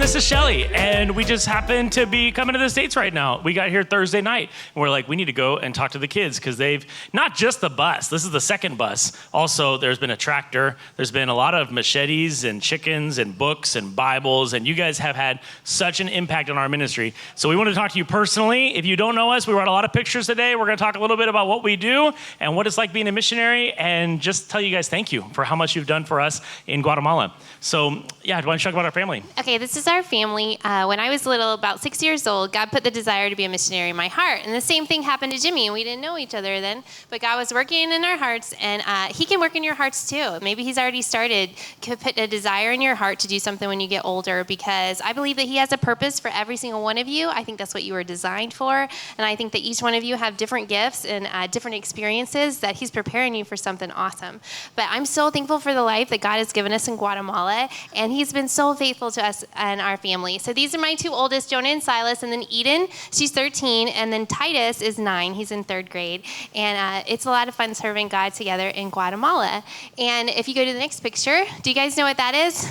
this is Shelley, and we just happen to be coming to the States right now. We got here Thursday night, and we're like, we need to go and talk to the kids, because they've, not just the bus, this is the second bus. Also, there's been a tractor, there's been a lot of machetes and chickens and books and Bibles, and you guys have had such an impact on our ministry. So we want to talk to you personally. If you don't know us, we brought a lot of pictures today. We're going to talk a little bit about what we do and what it's like being a missionary, and just tell you guys thank you for how much you've done for us in Guatemala. So, yeah, why don't you talk about our family? Okay, this is our family. When I was little, about 6 years old, God put the desire to be a missionary in my heart. And the same thing happened to Jimmy, and we didn't know each other then. But God was working in our hearts, and he can work in your hearts too. Maybe he's already started to put a desire in your heart to do something when you get older, because I believe that he has a purpose for every single one of you. I think that's what you were designed for. And I think that each one of you have different gifts and different experiences that he's preparing you for something awesome. But I'm so thankful for the life that God has given us in Guatemala, and he's been so faithful to us and our family. So these are my two oldest, Jonah and Silas, and then Eden, she's 13, and then Titus is 9, he's in 3rd grade. And it's a lot of fun serving God together in Guatemala. And if you go to the next picture, do you guys know what that is?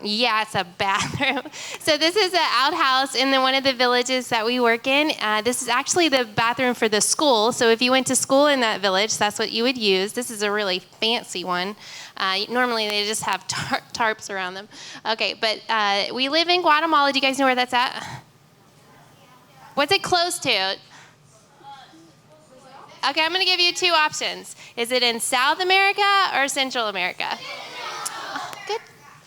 Yeah, it's a bathroom. So this is an outhouse in one of the villages that we work in. This is actually the bathroom for the school. So if you went to school in that village, that's what you would use. This is a really fancy one. Normally they just have tarps around them. Okay, but we live in Guatemala. Do you guys know where that's at? What's it close to? Okay, I'm going to give you 2 options. Is it in South America or Central America? Good.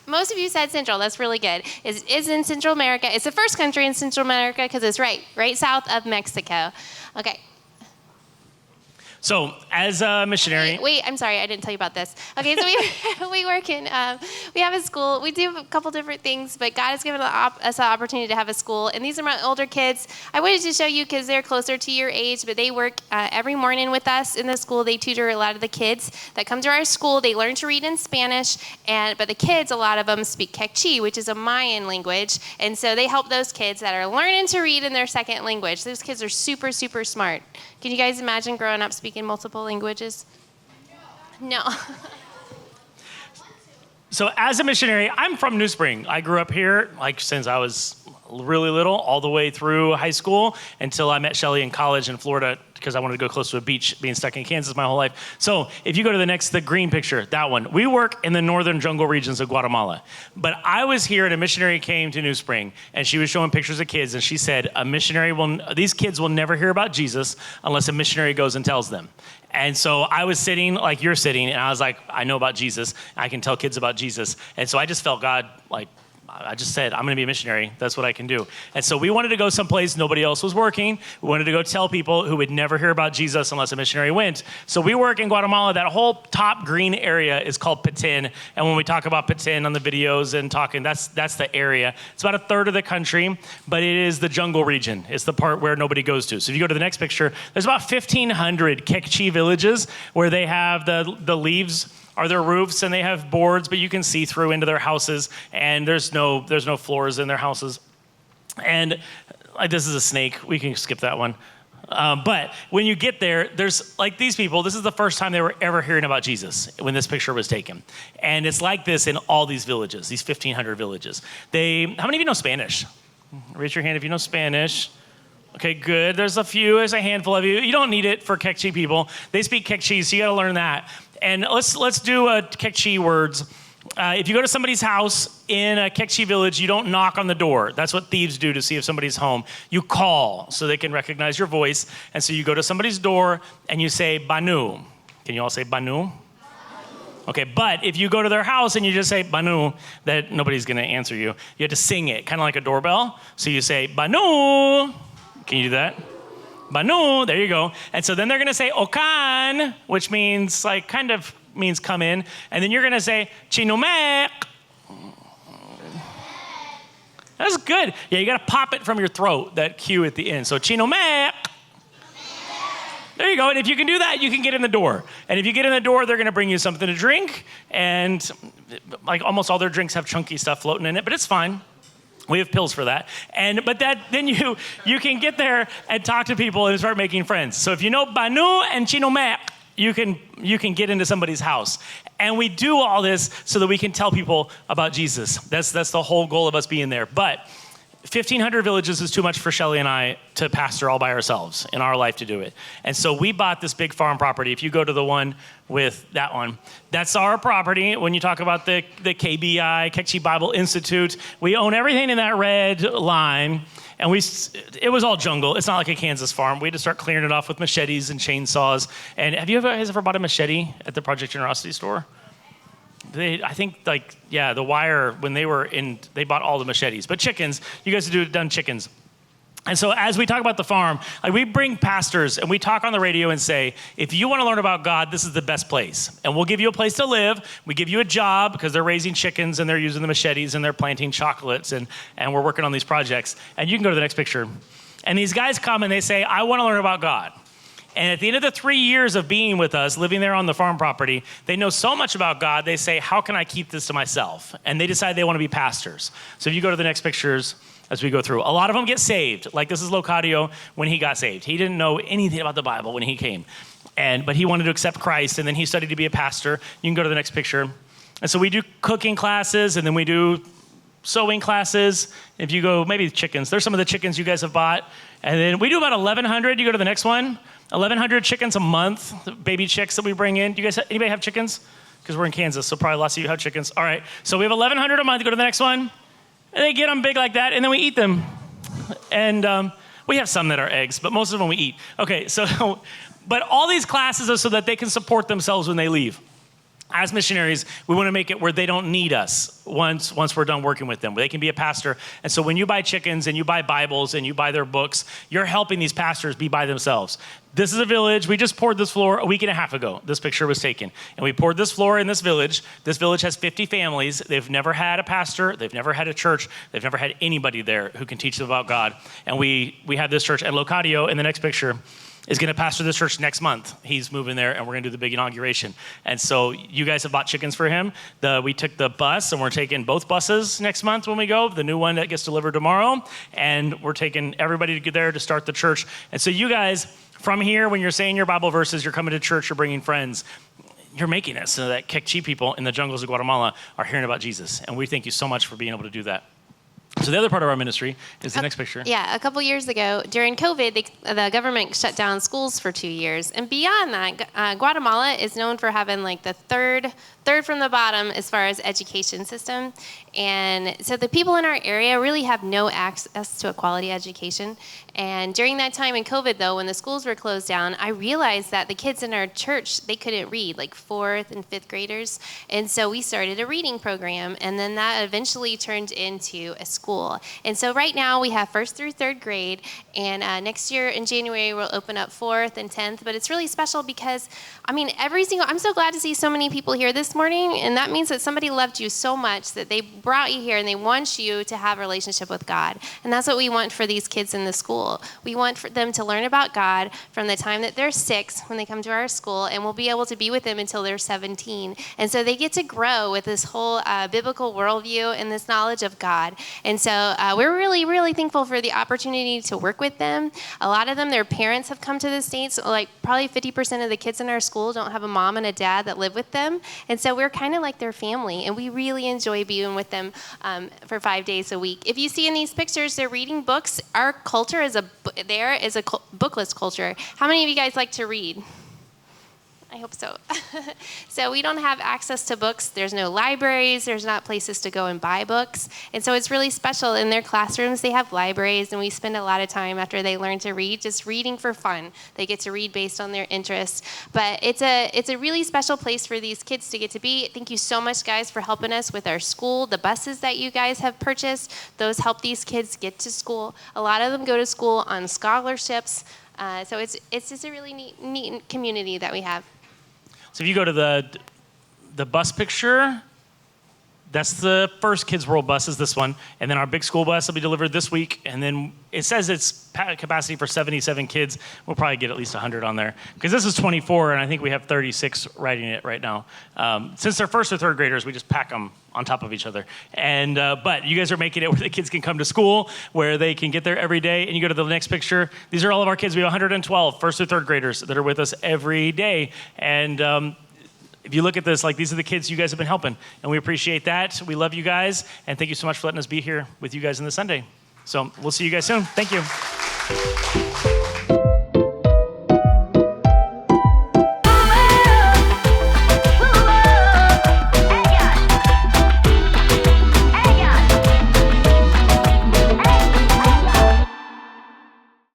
Most of you said Central. That's really good. It's in Central America. It's the first country in Central America because it's right south of Mexico. Okay. So, as a missionary... Wait, I'm sorry, I didn't tell you about this. Okay, so we work in, we have a school. We do a couple different things, but God has given us an opportunity to have a school. And these are my older kids. I wanted to show you because they're closer to your age, but they work every morning with us in the school. They tutor a lot of the kids that come to our school. They learn to read in Spanish, but the kids, a lot of them speak Kekchi, which is a Mayan language. And so they help those kids that are learning to read in their second language. Those kids are super, super smart. Can you guys imagine growing up speaking multiple languages? No. So as a missionary, I'm from NewSpring. I grew up here since I was really little, all the way through high school until I met Shelley in college in Florida, because I wanted to go close to a beach, being stuck in Kansas my whole life. So if you go to the green picture, that one, we work in the northern jungle regions of Guatemala. But I was here and a missionary came to NewSpring, and she was showing pictures of kids, and she said, these kids will never hear about Jesus unless a missionary goes and tells them. And so I was sitting like you're sitting, and I was like, I know about Jesus. I can tell kids about Jesus. And so I just felt God, I just said, I'm going to be a missionary. That's what I can do. And so we wanted to go someplace nobody else was working. We wanted to go tell people who would never hear about Jesus unless a missionary went. So we work in Guatemala. That whole top green area is called Petén. And when we talk about Petén on the videos and talking, that's the area. It's about 1/3 of the country, but it is the jungle region. It's the part where nobody goes to. So if you go to the next picture, there's about 1,500 Kekchi villages where they have the leaves are their roofs, and they have boards, but you can see through into their houses, and there's no floors in their houses. And this is a snake. We can skip that one. But when you get there, there's these people, this is the first time they were ever hearing about Jesus when this picture was taken. And it's like this in all these villages, these 1,500 villages. How many of you know Spanish? Raise your hand if you know Spanish. Okay, good. There's a handful of you. You don't need it for Kekchi people. They speak Kekchi, so you got to learn that. And let's do a Kekchi words. If you go to somebody's house in a Kekchi village, you don't knock on the door. That's what thieves do to see if somebody's home. You call so they can recognize your voice. And so you go to somebody's door and you say, Banu. Can you all say Banu? Okay, but if you go to their house and you just say Banu, that nobody's going to answer you. You have to sing it, kind of like a doorbell. So you say, Banu. Can you do that? Banu, there you go. And so then they're going to say Okan, which means means come in. And then you're going to say Chinumek. That's good. Yeah, you got to pop it from your throat, that Q at the end. So Chinumek. There you go. And if you can do that, you can get in the door. And if you get in the door, they're going to bring you something to drink. And almost all their drinks have chunky stuff floating in it, but it's fine. We have pills for that. But then you can get there and talk to people and start making friends. So if you know Banu and Chinumek, you can get into somebody's house. And we do all this so that we can tell people about Jesus. That's the whole goal of us being there. But 1,500 villages is too much for Shelley and I to pastor all by ourselves in our life to do it. And so we bought this big farm property. If you go to the one with that one, that's our property. When you talk about the KBI, Kekchi Bible Institute, we own everything in that red line. And it was all jungle. It's not like a Kansas farm. We had to start clearing it off with machetes and chainsaws. And have you guys ever bought a machete at the Project Generosity store? I think the wire, when they were in, they bought all the machetes. But chickens, you guys have done chickens. And so as we talk about the farm, we bring pastors and we talk on the radio and say, if you want to learn about God, this is the best place. And we'll give you a place to live. We give you a job because they're raising chickens and they're using the machetes and they're planting chocolates and we're working on these projects. And you can go to the next picture. And these guys come and they say, I want to learn about God. And at the end of the 3 years of being with us, living there on the farm property, they know so much about God, they say, how can I keep this to myself? And they decide they want to be pastors. So if you go to the next pictures, as we go through, a lot of them get saved. Like this is Locadio when he got saved. He didn't know anything about the Bible when he came. But he wanted to accept Christ, and then he studied to be a pastor. You can go to the next picture. And so we do cooking classes, and then we do sewing classes. If you go, maybe chickens. There's some of the chickens you guys have bought. And then we do about 1,100. You go to the next one. 1,100 chickens a month, baby chicks that we bring in. Do you guys, anybody have chickens? Because we're in Kansas, so probably lots of you have chickens. All right, so we have 1,100 a month. Go to the next one. And they get them big like that, and then we eat them. And we have some that are eggs, but most of them we eat. Okay, so, but all these classes are so that they can support themselves when they leave. As missionaries, we want to make it where they don't need us once we're done working with them, where they can be a pastor. And so when you buy chickens and you buy Bibles and you buy their books, you're helping these pastors be by themselves. This is a village. We just poured this floor a week and a half ago. This picture was taken. And we poured this floor in this village. This village has 50 families. They've never had a pastor. They've never had a church. They've never had anybody there who can teach them about God. And we have this church. And Locadio, in the next picture, is going to pastor this church next month. He's moving there, and we're going to do the big inauguration. And so you guys have bought chickens for him. We took the bus, and we're taking both buses next month when we go, the new one that gets delivered tomorrow. And we're taking everybody to get there to start the church. And so you guys, from here, when you're saying your Bible verses, you're coming to church, you're bringing friends, you're making it so that Kekchi people in the jungles of Guatemala are hearing about Jesus. And we thank you so much for being able to do that. So the other part of our ministry is the next picture. Yeah, a couple years ago, during COVID, the government shut down schools for 2 years. And beyond that, Guatemala is known for having like the third from the bottom as far as education system. And so the people in our area really have no access to a quality education. And during that time in COVID, though, when the schools were closed down, I realized that the kids in our church, they couldn't read, like 4th and 5th graders. And so we started a reading program, and then that eventually turned into a school. And so right now we have 1st through 3rd grade, and next year in January we'll open up 4th and 10th. But it's really special because, I mean, I'm so glad to see so many people here this morning, and that means that somebody loved you so much that they brought you here and they want you to have a relationship with God. And that's what we want for these kids in the school. We want for them to learn about God from the time that they're 6 when they come to our school, and we'll be able to be with them until they're 17. And so they get to grow with this whole biblical worldview and this knowledge of God. And so we're really, really thankful for the opportunity to work with them. A lot of them, their parents have come to the States. Like probably 50% of the kids in our school don't have a mom and a dad that live with them. And so we're kind of like their family, and we really enjoy being with them for 5 days a week. If you see in these pictures, they're reading books. Our culture is a bookless culture. How many of you guys like to read? I hope so. So we don't have access to books. There's no libraries. There's not places to go and buy books. And so it's really special. In their classrooms, they have libraries, and we spend a lot of time after they learn to read just reading for fun. They get to read based on their interests. But it's a really special place for these kids to get to be. Thank you so much, guys, for helping us with our school. The buses that you guys have purchased, those help these kids get to school. A lot of them go to school on scholarships. So it's just a really neat community that we have. So if you go to the bus picture, That's the first KidzWorld bus is this one. And then our big school bus will be delivered this week. And then it says it's capacity for 77 kids. We'll probably get at least 100 on there. Because this is 24, and I think we have 36 riding it right now. Since they're first or third graders, we just pack them on top of each other. And but you guys are making it where the kids can come to school, where they can get there every day. And you go to the next picture. These are all of our kids. We have 112 first or third graders that are with us every day. And if you look at this, like these are the kids you guys have been helping, and we appreciate that. We love you guys, and thank you so much for letting us be here with you guys on this Sunday. So we'll see you guys soon. Thank you.